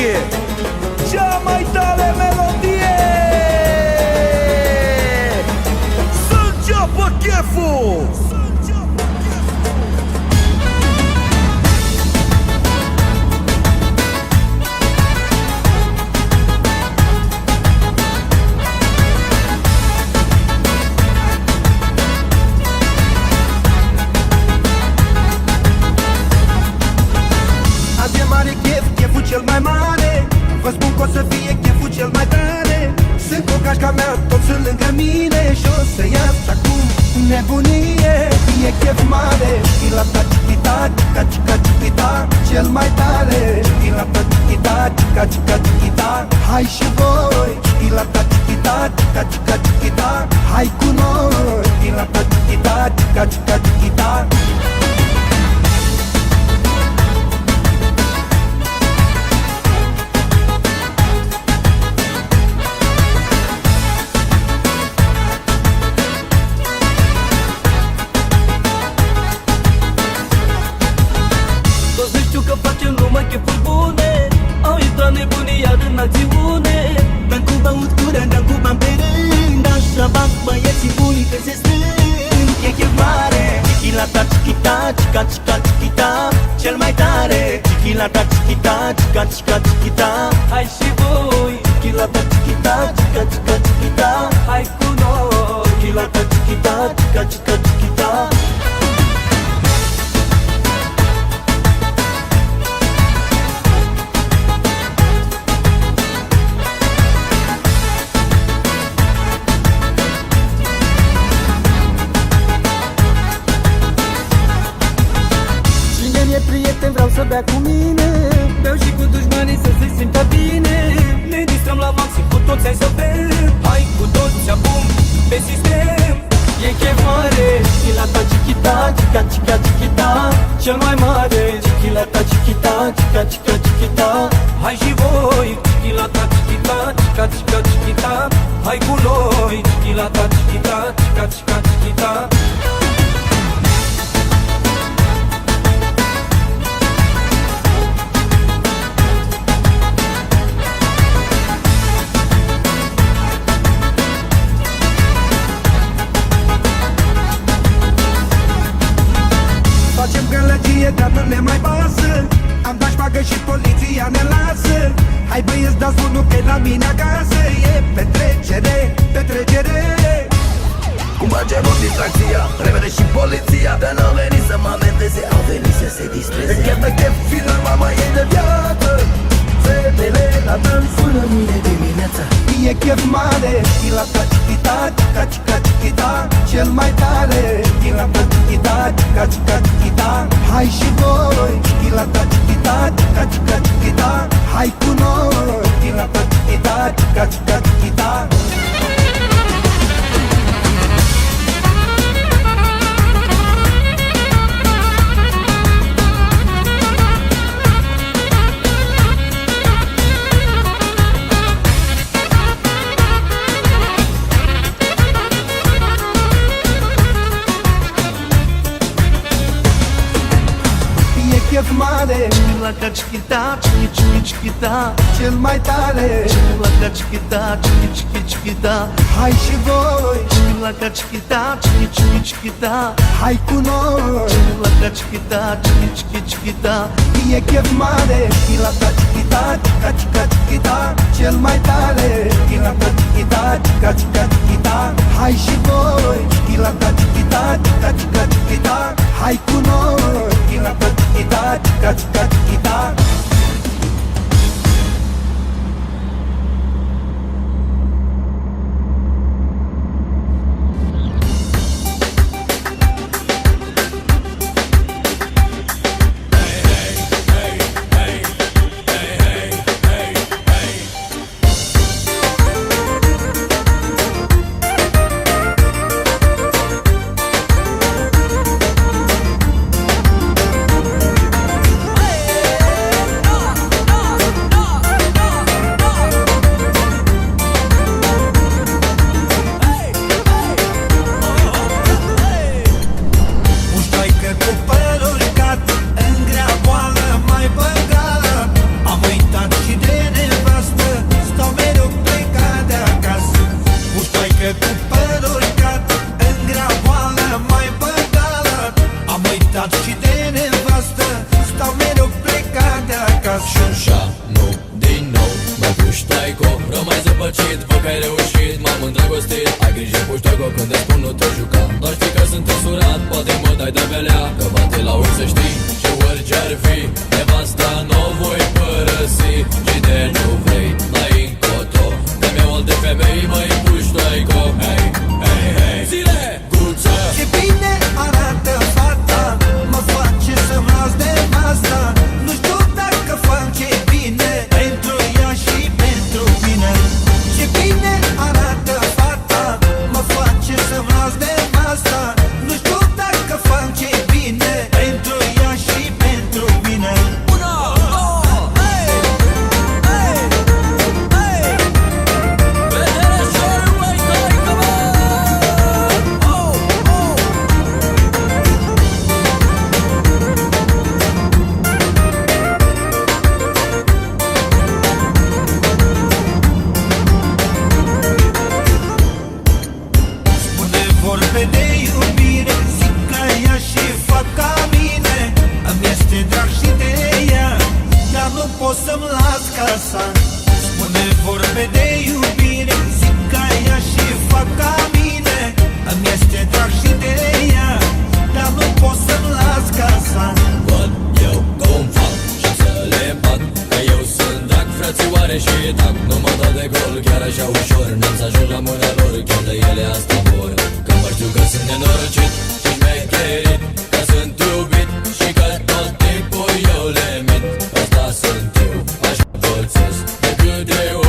atenție! Cea mai tare melodie! Să înceapă cheful! Azi e mare chef, cheful cel mai mare. Vă spun că o să fie cheful cel mai tare. Sunt cu cașca mea, toți sunt lângă mine. Și o să ias acum nebunie. E chef mare, chilata chichita, chica chica chichita. Cel mai tare, chilata chichita, chica chica chichita. Hai și voi, chilata chichita, chica chica chichita. Hai cu noi, chilata chichita, chica chica chichita. Chefuri bune, au intrat nebunii iar în acțiune. Dăm cu băutură, dăm cu bani pe rând. Așa fac băieții bunii când se strâng. E chef mare, chichilata, chichita, chica, chica, chichita. Cel mai tare, chichilata, chichita, chica, chica, chichita. Hai și voi, chichilata, chichita, chica, chica, chichita. Hai cu noi, chichilata, chichita, chica, chica, chichita. Prieten, vreau să bea cu mine. Beau și cu dușmanii să se simtă bine. Ne distrăm la maxim, cu toți hai să bem. Hai cu toți acum pe sistem. E chef mare, chilata chichita, chica chica chichita. Cel mai mare, chilata chichita, chica chica chichita. Hai și voi, chilata chichita, chica chica chichita. Hai cu noi, chilata chichita, chica chica chichita. Facem gălăgie, dar nu ne mai pasă. Am dat șpagă și poliția ne lasă. Hai băieți, dați bunul că la mine acasă. E petrecere, petrecere. Cum facem o distracția, repede și poliția. Dar n-au venit să mă amendeze, au venit să se distreze. Chef de chef, filmul mama e de viață. Fetele la dans sună mine dimineața. E chef mare, chilata chichita, chica chica chichita. Cel mai tare, chilata chichita, chica chica chichita. Hai și voi, chilata chichita, chica chica chichita. Hai cu noi, chilata chichita, chica chica chichita. Chef mare, Chilata chichita, chiqui chiqui chiquita. cel mai tare, Chilata chichita, chiqui chiqui chiquita. hai și voi, Chilata chichita, chiqui chiqui chiquita. hai cu noi. Chilata chichita, chiqui chiqui chiquita. E chef mare, chilata chichita, chica chica chichita. Cel mai tare, chilata chichita, chica chica chichita. Hai și voi, chilata chichita, chica chica chichita. Hai cu noi, chilata chichita, chica chica chichita. nu, din nou mă puștoico, rămai zăpăcit, văd că ai reușit, m-am îndrăgostit. Ai grijă puștoico când îți spun nu te juca. Doar știi că sunt însurat, poate mă dai de belea, că bate la ori să știi. Și orice-ar fi, nevasta n-o voi părăsi. Și de nu vrei, la încotro, că-mi iau de femei, măi puștoico. Hei, hei, hei, zile, guță. Ce bine arată fata, mă face să-mi las de asta. Nu știu dacă fac ce bine pentru ea și pentru mine. Ce bine arată fata, mă face să-mi las de asta. Nu știu dacă fac ce bine pentru ea și pentru mine. Spune vorbe de iubire, zic ca ea și fac ca mine. Îmi este drag și de ea, dar nu pot să-mi las casa. Spune vorbe de iubire, zic ca ea și fac ca mine. Îmi este drag și de ea, dar nu pot să-mi las casa. Văd eu cum fac și să le bat, că eu sunt drag, frățioare și tac. Nu mă dau de gol chiar așa ușor, n-am să ajung la mâna lor, chiar de ele asta vor. Că mă știu că sunt nenorocit și șmecherit, că sunt iubit și că tot timpul eu le mint. Asta sunt eu, așa pățesc de câte ori